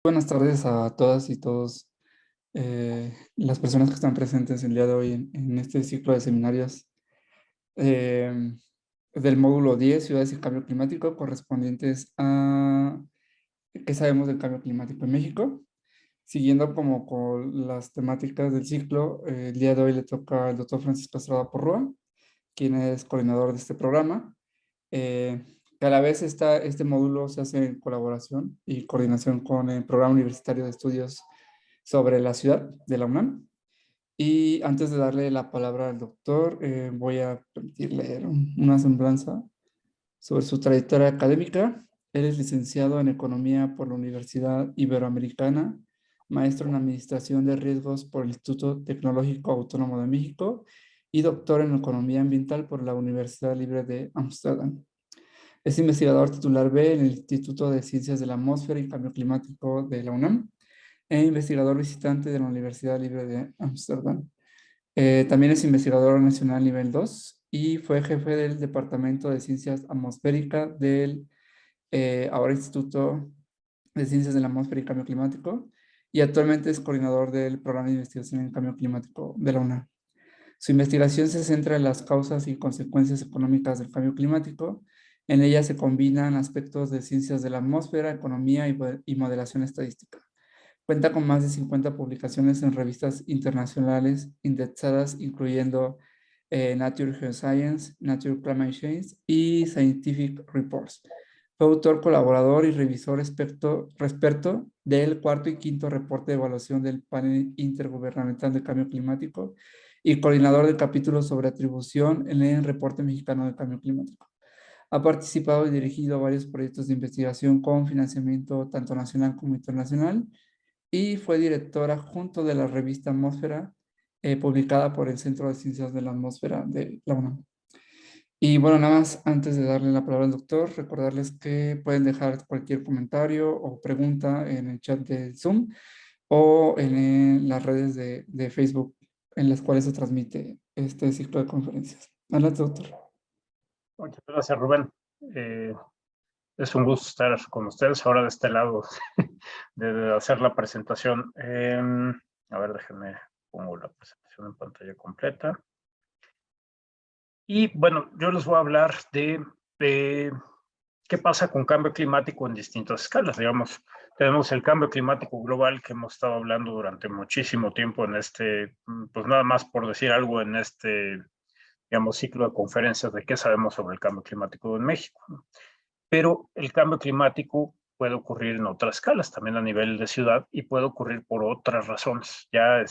Buenas tardes a todas y todos las personas que están presentes el día de hoy en este ciclo de seminarios eh, del módulo 10, Ciudades y Cambio Climático, correspondientes a qué sabemos del cambio climático en México. Siguiendo como con las temáticas del ciclo, el día de hoy le toca al doctor Francisco Estrada Porrúa, quien es coordinador de este programa. Que a la vez este módulo se hace en colaboración y coordinación con el Programa Universitario de Estudios sobre la Ciudad de la UNAM. Y antes de darle la palabra al doctor, voy a permitir leer una semblanza sobre su trayectoria académica. Él es licenciado en Economía por la Universidad Iberoamericana, maestro en Administración de Riesgos por el Instituto Tecnológico Autónomo de México y doctor en Economía Ambiental por la Universidad Libre de Ámsterdam. Es investigador titular B en el Instituto de Ciencias de la Atmósfera y Cambio Climático de la UNAM e investigador visitante de la Universidad Libre de Ámsterdam. También es investigador nacional nivel 2 y fue jefe del Departamento de Ciencias Atmosféricas del ahora Instituto de Ciencias de la Atmósfera y Cambio Climático, y actualmente es coordinador del Programa de Investigación en Cambio Climático de la UNAM. Su investigación se centra en las causas y consecuencias económicas del cambio climático. En ella se combinan aspectos de ciencias de la atmósfera, economía y modelación estadística. Cuenta con más de 50 publicaciones en revistas internacionales indexadas, incluyendo Nature Geoscience, Nature Climate Change y Scientific Reports. Fue autor, colaborador y revisor experto del cuarto y quinto reporte de evaluación del Panel Intergubernamental de Cambio Climático y coordinador del capítulo sobre atribución en el Reporte Mexicano de Cambio Climático. Ha participado y dirigido varios proyectos de investigación con financiamiento tanto nacional como internacional y fue director adjunto de la revista Atmósfera, publicada por el Centro de Ciencias de la Atmósfera de la UNAM. Y bueno, nada más antes de darle la palabra al doctor, recordarles que pueden dejar cualquier comentario o pregunta en el chat de Zoom o en las redes de Facebook en las cuales se transmite este ciclo de conferencias. Adelante, doctor. Muchas gracias, Rubén. Es un gusto estar con ustedes ahora de este lado de hacer la presentación. A ver, déjenme pongo la presentación en pantalla completa. Y bueno, yo les voy a hablar de qué pasa con cambio climático en distintas escalas. Digamos, tenemos el cambio climático global que hemos estado hablando durante muchísimo tiempo en pues nada más por decir algo en digamos, ciclo de conferencias de qué sabemos sobre el cambio climático en México, ¿no? Pero el cambio climático puede ocurrir en otras escalas, también a nivel de ciudad, y puede ocurrir por otras razones. Ya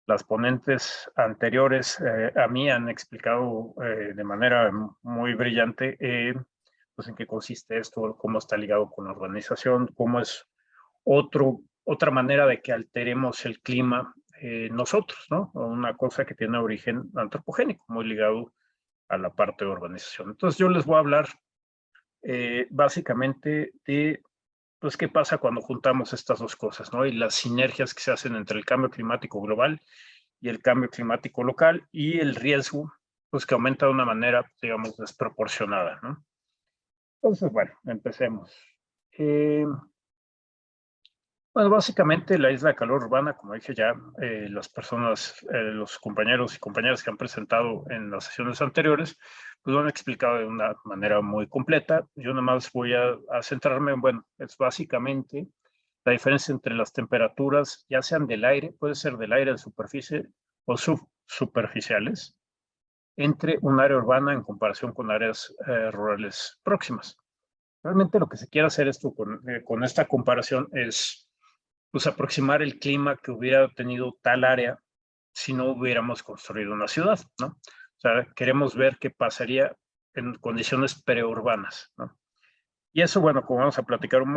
las ponentes anteriores a mí han explicado de manera muy brillante pues en qué consiste esto, cómo está ligado con la urbanización, cómo es otra manera de que alteremos el clima nosotros, ¿no? Una cosa que tiene origen antropogénico, muy ligado a la parte de urbanización. Entonces yo les voy a hablar básicamente de pues qué pasa cuando juntamos estas dos cosas, ¿no? Y las sinergias que se hacen entre el cambio climático global y el cambio climático local y el riesgo, pues que aumenta de una manera, digamos, desproporcionada, ¿no? Entonces, bueno, empecemos. Bueno, básicamente la isla de calor urbana, como dije ya, las personas, los compañeros y compañeras que han presentado en las sesiones anteriores, pues lo han explicado de una manera muy completa. Yo nada más voy a centrarme en, bueno, es básicamente la diferencia entre las temperaturas, ya sean del aire, puede ser del aire de superficie o subsuperficiales, entre un área urbana en comparación con áreas rurales próximas. Realmente lo que se quiere hacer esto con esta comparación es pues aproximar el clima que hubiera tenido tal área si no hubiéramos construido una ciudad, ¿no? O sea, queremos ver qué pasaría en condiciones preurbanas, ¿no? Y eso, bueno, como vamos a platicar en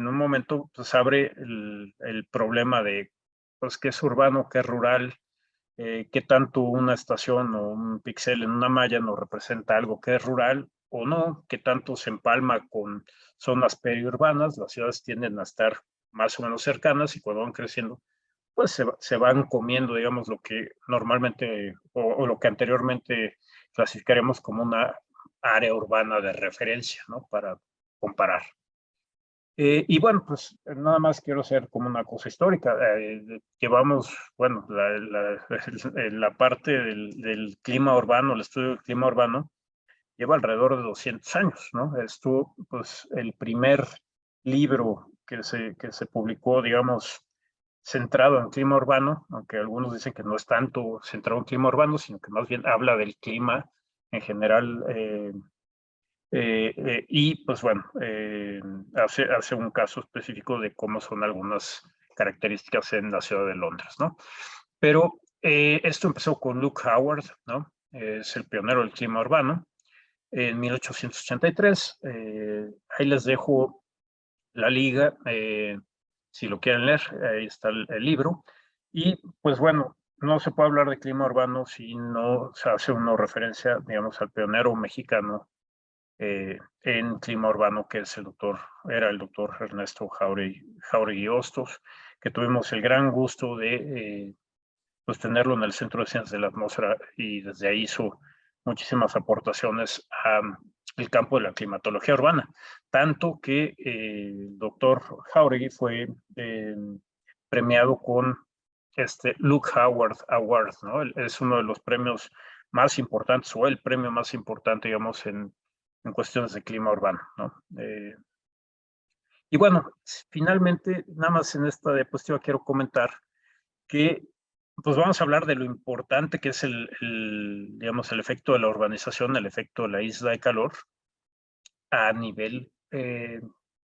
un momento, pues abre el problema de, pues, qué es urbano, qué es rural, qué tanto una estación o un píxel en una malla nos representa algo que es rural o no, qué tanto se empalma con zonas periurbanas. Las ciudades tienden a estar más o menos cercanas y cuando van creciendo, pues se van comiendo, digamos, lo que normalmente o lo que anteriormente clasificaremos como una área urbana de referencia, ¿no? Para comparar. Y bueno, pues nada más quiero hacer como una cosa histórica. Llevamos, bueno, la parte del clima urbano, el estudio del clima urbano, lleva alrededor de 200 años, ¿no? Esto, pues, el primer libro que se publicó, digamos, centrado en clima urbano, aunque algunos dicen que no es tanto centrado en clima urbano, sino que más bien habla del clima en general. Y pues bueno, hace un caso específico de cómo son algunas características en la ciudad de Londres, ¿no? Pero esto empezó con Luke Howard, ¿no? Es el pionero del clima urbano en 1883. Ahí les dejo la liga, si lo quieren leer, ahí está el libro. Y pues bueno, no se puede hablar de clima urbano si no se hace una referencia, digamos, al pionero mexicano en clima urbano, que es era el doctor Ernesto Jauregui Hostos, que tuvimos el gran gusto de pues tenerlo en el Centro de Ciencias de la Atmósfera, y desde ahí hizo muchísimas aportaciones al campo de la climatología urbana, tanto que el doctor Jauregui fue premiado con este Luke Howard Award, ¿no? Es uno de los premios más importantes, o el premio más importante, digamos, en cuestiones de clima urbano, ¿no? Y bueno, finalmente, nada más en esta diapositiva quiero comentar que pues vamos a hablar de lo importante que es digamos, el efecto de la urbanización, el efecto de la isla de calor a nivel,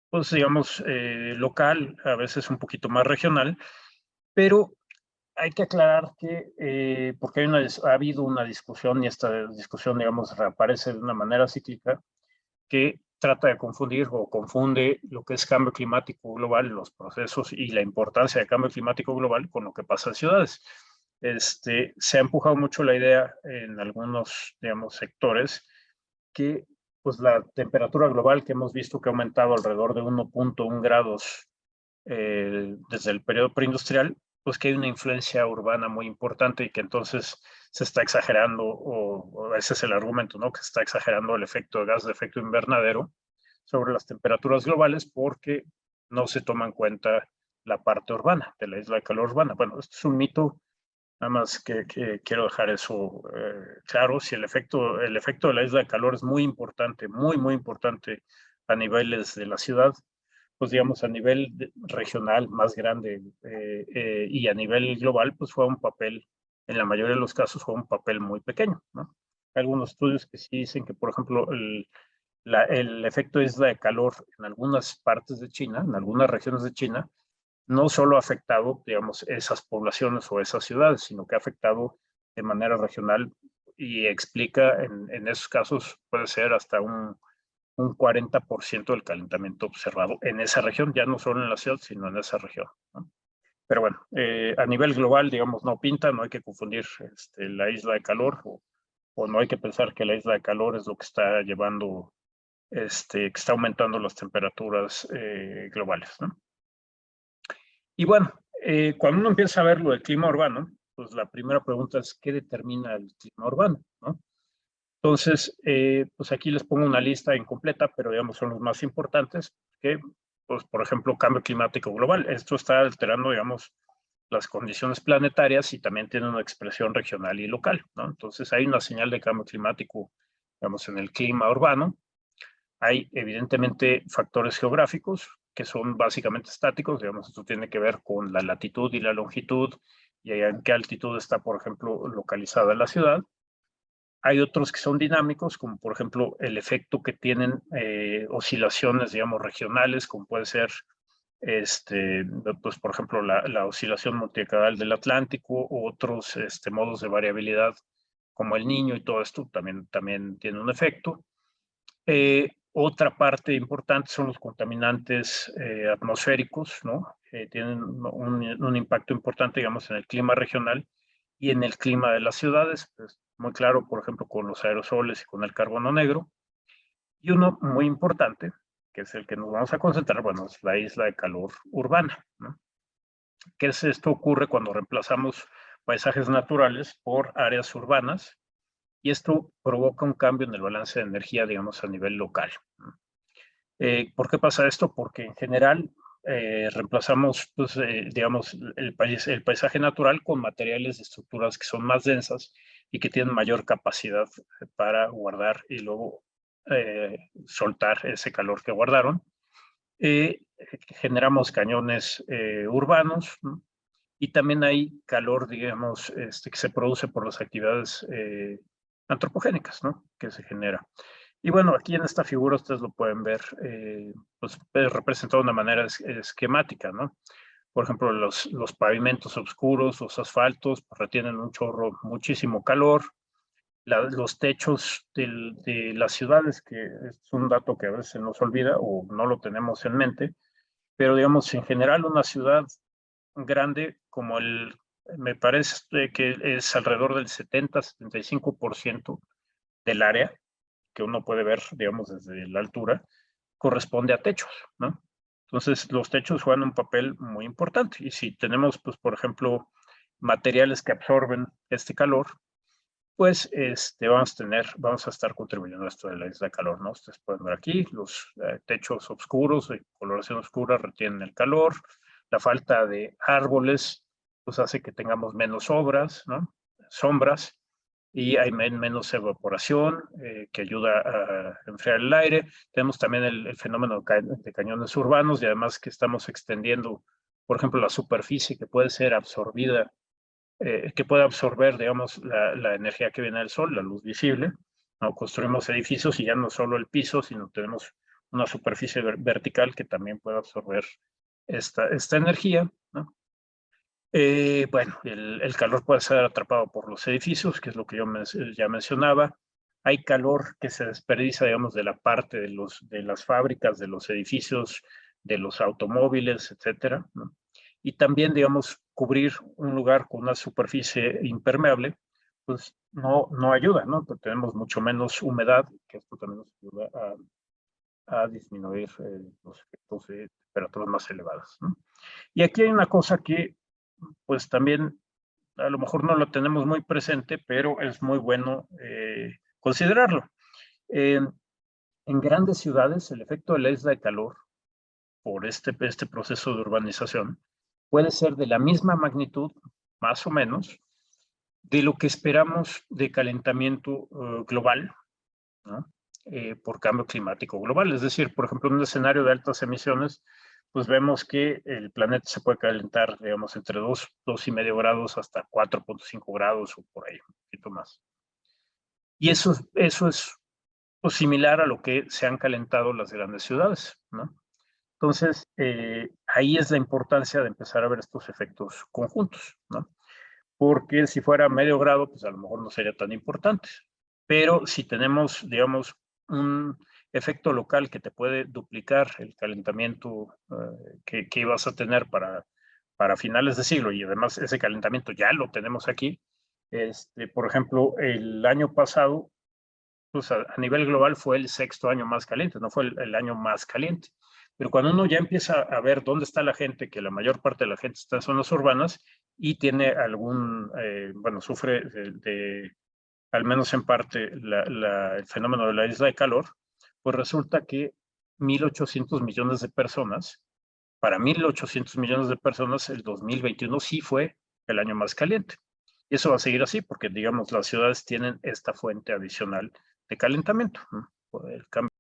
pues digamos, local, a veces un poquito más regional, pero hay que aclarar que, porque ha habido una discusión, y esta discusión, digamos, reaparece de una manera cíclica, que trata de confundir o confunde lo que es cambio climático global, los procesos y la importancia del cambio climático global con lo que pasa en ciudades. Se ha empujado mucho la idea en algunos, digamos, sectores que pues la temperatura global que hemos visto que ha aumentado alrededor de 1.1 grados desde el periodo preindustrial, pues que hay una influencia urbana muy importante y que entonces se está exagerando, o ese es el argumento, ¿no? Que se está exagerando el efecto de gas de efecto invernadero sobre las temperaturas globales porque no se toma en cuenta la parte urbana de la isla de calor urbana. Bueno, esto es un mito, nada más que quiero dejar eso claro. Si el efecto de la isla de calor es muy importante, muy, muy importante a niveles de la ciudad, pues digamos a nivel regional más grande y a nivel global, pues fue un papel, en la mayoría de los casos fue un papel muy pequeño, ¿no? Hay algunos estudios que sí dicen que, por ejemplo, el efecto isla de calor en algunas partes de China, en algunas regiones de China, no solo ha afectado, digamos, esas poblaciones o esas ciudades, sino que ha afectado de manera regional, y explica en esos casos puede ser hasta un 40% del calentamiento observado en esa región, ya no solo en la ciudad, sino en esa región, ¿no? Pero bueno, a nivel global, digamos, no pinta, no hay que confundir la isla de calor, o no hay que pensar que la isla de calor es lo que está llevando, que está aumentando las temperaturas globales, ¿no? Y bueno, cuando uno empieza a ver lo del clima urbano, pues la primera pregunta es, ¿qué determina el clima urbano, ¿no? Entonces, pues aquí les pongo una lista incompleta, pero digamos son los más importantes, que, pues, por ejemplo, cambio climático global. Esto está alterando, digamos, las condiciones planetarias y también tiene una expresión regional y local, ¿no? Entonces, hay una señal de cambio climático, digamos, en el clima urbano. Hay, evidentemente, factores geográficos que son básicamente estáticos, digamos, esto tiene que ver con la latitud y la longitud, y en qué altitud está, por ejemplo, localizada la ciudad. Hay otros que son dinámicos, como por ejemplo el efecto que tienen oscilaciones, digamos, regionales, como puede ser, pues por ejemplo, la oscilación multidecadal del Atlántico, u otros modos de variabilidad, como el Niño, y todo esto también tiene un efecto. Otra parte importante son los contaminantes atmosféricos, ¿no? Tienen un impacto importante, digamos, en el clima regional y en el clima de las ciudades, pues, muy claro, por ejemplo, con los aerosoles y con el carbono negro. Y uno muy importante, que es el que nos vamos a concentrar, bueno, es la isla de calor urbana, ¿no? ¿Qué es esto? Ocurre cuando reemplazamos paisajes naturales por áreas urbanas, y esto provoca un cambio en el balance de energía, digamos, a nivel local, ¿no? ¿Por qué pasa esto? Porque en general reemplazamos, pues, digamos, el paisaje natural con materiales de estructuras que son más densas y que tienen mayor capacidad para guardar y luego soltar ese calor que guardaron. Generamos cañones urbanos, ¿no? Y también hay calor, digamos, que se produce por las actividades antropogénicas, ¿no? Que se genera. Y bueno, aquí en esta figura ustedes lo pueden ver, pues representado de una manera esquemática, ¿no? Por ejemplo, los pavimentos oscuros, los asfaltos, pues, retienen un chorro, muchísimo calor. Los techos de las ciudades, que es un dato que a veces se nos olvida o no lo tenemos en mente, pero digamos, en general, una ciudad grande como me parece que es alrededor del 70-75% del área que uno puede ver, digamos, desde la altura, corresponde a techos, ¿no? Entonces, los techos juegan un papel muy importante. Y si tenemos, pues, por ejemplo, materiales que absorben este calor, pues vamos a estar contribuyendo a esto de la isla de calor, ¿no? Ustedes pueden ver aquí, los techos oscuros, de coloración oscura, retienen el calor. La falta de árboles, pues hace que tengamos menos sombras, y hay menos evaporación, que ayuda a enfriar el aire. Tenemos también el fenómeno de cañones urbanos, y además que estamos extendiendo, por ejemplo, la superficie que puede ser absorbida, que puede absorber, digamos, la energía que viene del sol, la luz visible, ¿no? Construimos edificios y ya no solo el piso, sino tenemos una superficie vertical que también puede absorber esta energía, ¿no? Bueno, el calor puede ser atrapado por los edificios, que es lo que yo ya mencionaba. Hay calor que se desperdicia, digamos, de la parte de las fábricas, de los edificios, de los automóviles, etcétera, ¿no? Y también, digamos, cubrir un lugar con una superficie impermeable, pues no ayuda, ¿no? Porque tenemos mucho menos humedad, que esto también nos ayuda a disminuir los efectos de temperaturas más elevadas, ¿no? Y aquí hay una cosa que, pues también a lo mejor no lo tenemos muy presente, pero es muy bueno considerarlo. En grandes ciudades, el efecto de la isla de calor por este proceso de urbanización puede ser de la misma magnitud, más o menos, de lo que esperamos de calentamiento global, ¿no? Por cambio climático global. Es decir, por ejemplo, en un escenario de altas emisiones, pues vemos que el planeta se puede calentar, digamos, entre 2,5 grados hasta 4,5 grados o por ahí, un poquito más. Y eso es pues, similar a lo que se han calentado las grandes ciudades, ¿no? Entonces, ahí es la importancia de empezar a ver estos efectos conjuntos, ¿no? Porque si fuera medio grado, pues a lo mejor no sería tan importante. Pero si tenemos, digamos, un efecto local que te puede duplicar el calentamiento que ibas a tener para finales de siglo, y además ese calentamiento ya lo tenemos aquí, por ejemplo, el año pasado, pues a nivel global fue el sexto año más caliente, no fue el año más caliente. Pero cuando uno ya empieza a ver dónde está la gente, que la mayor parte de la gente está en zonas urbanas y tiene bueno, sufre al menos en parte, el fenómeno de la isla de calor, pues resulta que 1.800 millones de personas, para 1.800 millones de personas, el 2021 sí fue el año más caliente. Y eso va a seguir así porque, digamos, las ciudades tienen esta fuente adicional de calentamiento, ¿no? Por el cambio